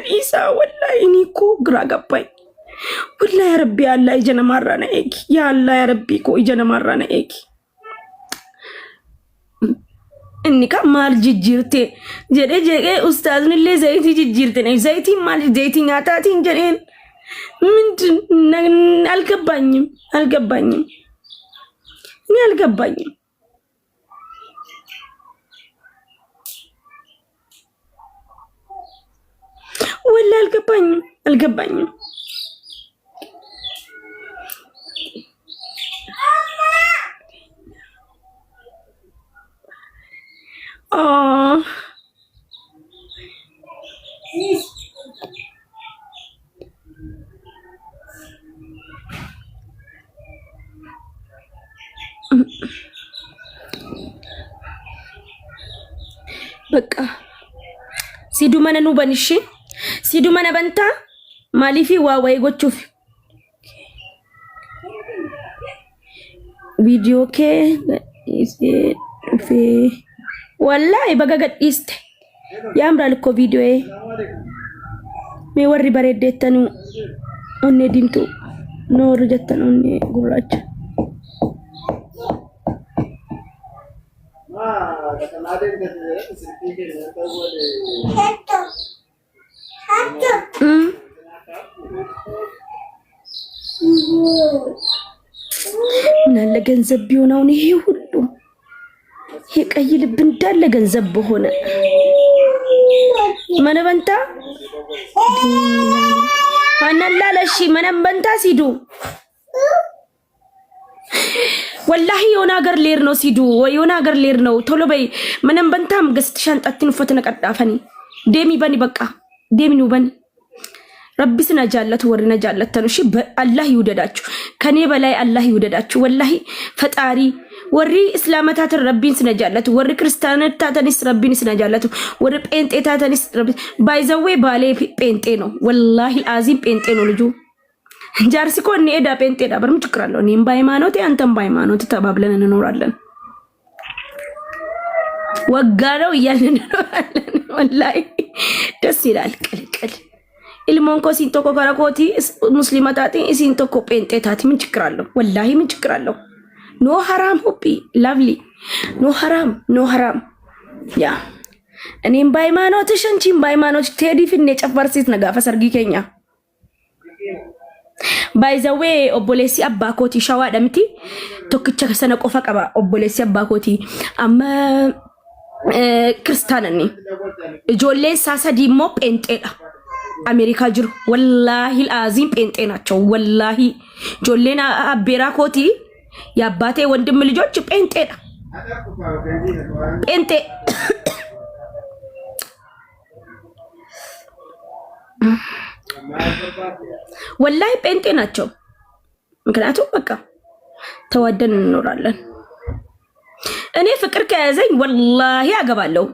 إيسا والله إنيكو غراغباي والله يا ربي الله يجنا مرانا إيكي يا الله يا ربي كو يجنا مرانا إيكي إني كمال جيرتي جري أستاذ اللي زيتي جيرتني زيتي مال زيتي ناتاتين جرين من القبانيم ولا القبانيم بقى سيدو مانا نوبانشي سيدو مانا بنتا مالي في واواي غوتشوف فيديو كي في والله بقى قد است يا امرا لكو فيديو ايه مي وري بريدتنو اوني ديمتو نور جتن اوني غراج نالا ገንዘብ ቢሆነው ነው ይሄ ሁሉ ይሄ ቀይ ልብ እንዳለ ገንዘብ በሆነ መነበንታ አናላለሽ መነበንታ ሲዱ والله የሆነ ሀገር ሌር ነው ሲዱ የሆነ ሀገር ሌር ነው ቶሎ በይ መነበንታም ገስት ሻንጣትን ፈተነ ቀጣፈኒ ደሚ በኒ በቃ ደሚ ነው በኒ ربي سنجالت ورنا جالت تنشي الله يودداچو كني بلاي الله يودداچو والله فطاري وري اسلامتات ربين سنجالت وري كريستيانتاتنس ربين سنجالت وري بنتيتاتنس ربي باي ذا واي بالي بنتي نو والله العظيم بنتي نو لجو جارسي كون ايدا بنتي دا برم تكرالو نيم بايمانوت انتم بايمانوت تبابلن انورالن وغارو يالن والله دس يلال قلقل ilmonko sinto ko karakoti muslimatati sinto ko pentetati min chikrallo wallahi min chikrallo no haram hubbi lovely no haram ya enim baymanot shanchim baymanot tedi finne chafarsit nagafa sargi kenya by the way obolesi abbakoti shawada miti tokkicha sana qofa qaba obolesi abbakoti amma kristanani jolle sasa dimo penteda أمريكا جرو والله العظيم بنتنا شو والله جولنا أبيراكوتي يا باتي وندم الجوج بنتنا بنت والله بنتنا شو ممكن أتوقع تودن نورالن أنا فكر كذا والله يا جبالو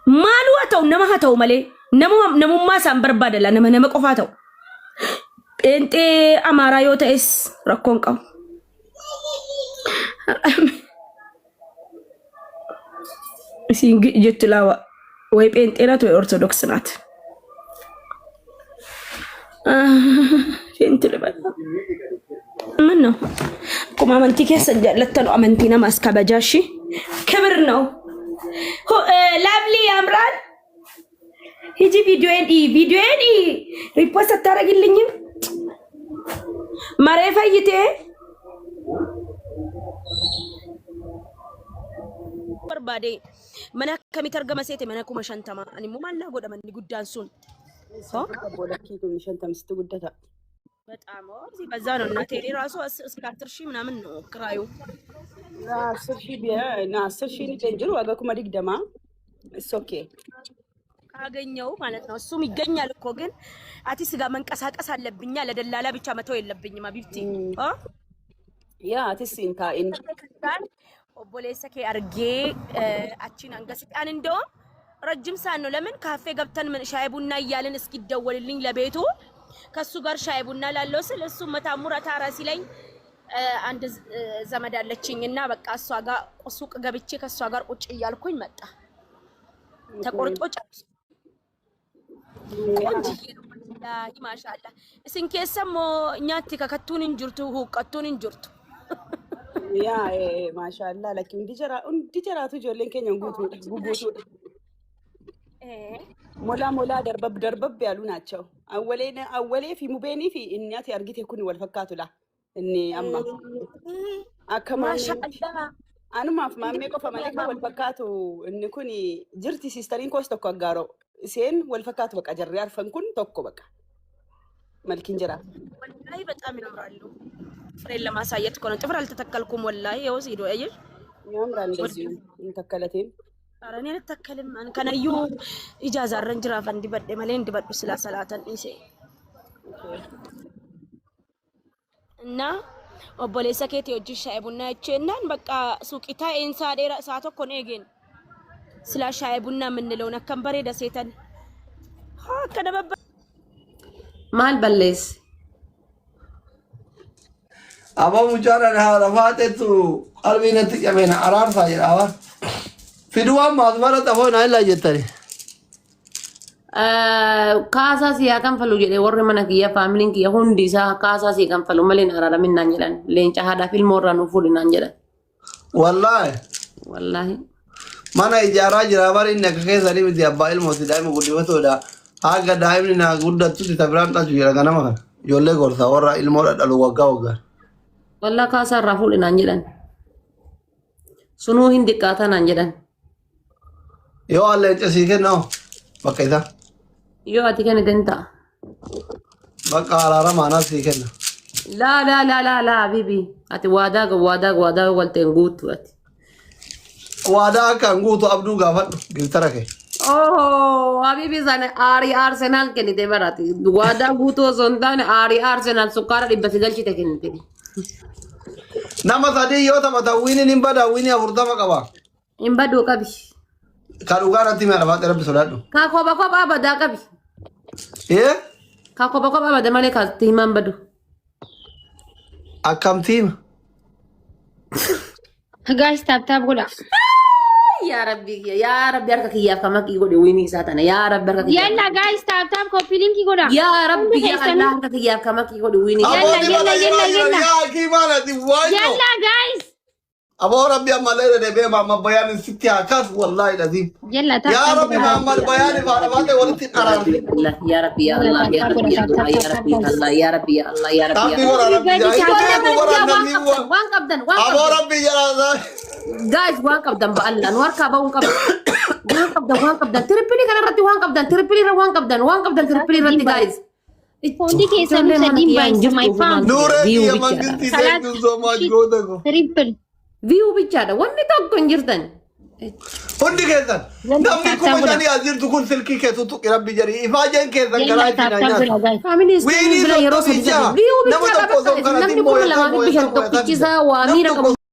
مالو أتو نما هتو مالي نمو ما سامبر بدلا نما قفاتو انت امارا يوتس ركونقو سينج جتلاوا ወይ ጴንጤ ናት ወይ ኦርቶዶክስ ናት ፊንት ልበል ምን ነው ኮማመንቲ ከሰጀለት ነው አመንቲና ማስካበጃሺ ክብር ነው ላቭሊ ያምራል هيجي فيديوين ريبوست تارجليني معرفة يتي بربادي منا كم ترجم سيتي منا كم شنتما أنا مو مالله قد أمني قد دانسون ها بقولك كم شنتما مستقدتها بتأمر زي بزانو ناتيري راسو أسكاتر شيء منه كرايو لا أسر شيء بيا نا أسر شيء نتنجرو أجاكم أديك دما it's okay አገኘው ማለት ነው እሱም ይገኛል እኮ ግን አቲስ ጋር መንቀሳቀስ አለብኛ ለደላላ ብቻ መተው የለብኝም አቢብቲ ያ አቲስ እንታ ኦቦሌሰከ አርጌ አቺን አንገስጣን እንደው ረጅም ሰዓት ነው ለምን ካፌ ገብተን ምን ሻይ ቡና ይያልን እስኪ ደወልልኝ ለቤቱ ከሱ ጋር ሻይ ቡና ላለው ስለ እሱ መታሙራ ታራሲ ላይ አንድ ዘመድ አለችኝና በቃ እሷ ጋር ሱቅ ገብቼ ከሷ ጋር ቁጭ ይያልኩኝ መጣ ተቆርጦ ጨርሶ ቆንጅዬ ነው ወላሂ ማሻአላ። እሲን ኬሰሞ ኛቲ ከከቱን እንጅርቱ ሁቀቱን እንጅርቱ yaa maashaallah lakki hundi jiraatu ijoolleen keenya guutuudha. Mola darbab ያሉ ናቸው። አወሌ ፊ ሙቤኒ ፊ እናት አርጊቴ ኩኒ ወልፈካቱላ እኒ አማ አከማ ማሻአላ አኑማፍ ማሜ ቆፈ ማለካ ወልፈካቱ እኒ ኩኒ ጅርቲ ሲስተሪን ኮስ ተኮ አጋሮ ሴን ወልፈካቱ በቃ ጀሪ አርፈን ኩን ተኮ በቃ መልኪን ጀራ ወላሂ በጣም ያምራሉ። ፍሬን ለማሳየት እኮ ነው። ጥፍር አልተተከልኩም ወላሂ። ያው ሲዶ አየሽ ያምራል እንደዚህ እንተከለቴን ኧረ እኔ አልተከልም። ከነዩ ኢጃዛ ረንጅራ ፈንዲ በደ ማለ እንድበዱ ስላ ሰላተን ኢሴ እና ኦቦሌሰ ከቴ ወጅ ሻይ ቡና እቺናን በቃ ሱቂታ ኢንሳ ዴራ ሳቶ ኮ ነጌን ስላ ሻይ ቡና ምንለው ነከምበሬ ደሴተን ከደበበ ማል በለስ Aba mucaan haala faatetu qalbiinatti qabeena araarsaa jedhama. Fiduwaan maasmara xafoo naa illaa jettani. Kaasaa siyaa kan falu jedhee warri mana kiyya faamiliin kiyya hundi isaa kaasaa sii kan falu malee araaramin naan jedhan. Leenca haadhaaf ilmoo irraa nuuf fuudhi naan jedhan. Wallaahi. Mana ijaaraa jira bari inni akka keessanii miti abbaa ilmooti daa'ima guddifatoodha. Haga daa'imni naa guddattutti tabiraan dhalchu jira ganama kana. Ijoollee gorsaa warra ilmoo dhadhalu waggaa waggaan. Wallah kaasaa irraa fuudhi naan jedhan. Sunuu hin diqqaata naan jedhan. Yoo alleenca sii kennaa bakka isaa. Yoo ati kennite ni ta'a. Bakka araaramaa naaf sii kenna. Laa habibi. Ati waadaa walteen guutu ati. Waadaa akkaan guutu abduu gaafadhu giftara kee. Oh, habibi sana aarii Arsenaal kennite barati. Waadaa guutuu osoo hin taane aarii Arsenaal sukkaara 900 galchite kennite. Nama sadii yoo taphatan wiiniin hin badaa wiinii 40 qaba. Hin baduu qabi. Ka dhugaa irratti mi'a lafaatti rabbi sodaadhu. Ka kophaa badaa qabi. Ka kophaa badaa malee kaasti himaan badu. Akkamtiima. Guys, tap godha. Ya Rabbi harka kiyyaaf kama kii godhe wiinii isaa tana. Ya Rabbi harka kiyyaaf. Yalla guys, tap copy link godha. Ya Rabbi ya Allah harka kiyyaaf kama kii godhe wiinii. Yalla. Yaa kiimaana diwaanyo. Yalla guys. Aboo rabbi amma leela deebee maamma bayaan sitti haakas wallahi lazim. Yalla tap. Ya rabbi maamma bayaan faana baate walitti dharaarti. Ya Rabbi ya Allah ya Rabbi ya Allah ya Rabbi ya Allah ya Rabbi ya Allah ya Rabbi. Rabbi wara rabbi ya Allah. Waan qabdan. Aboo rabbi jalaasa. Guys, waan qabdan ba Allah nu harkaa ba'uun qabdan. Waan qabdan. Trippilii kanarratti waan qabdan. Trippilii irra waan qabdan. Trippilii irratti guys. Hundi keessan sadiin baay'ee my fam. Nuuree kiyya mangisti seetuun soomaa goota ko. Triple. View bichaadha. Wanni tokko hin jirtan. Hundi keessan. Namni kuma shanii as jirtu kun silkii keessu tuqi rabbi jedhi. Ifaajeen keessan garaa ittiin nyaatu. Faamiliin istorii bira yeroo sadii. View bichaadha. Namni tokko lama bishaan tokkichisaa waa miira qabu.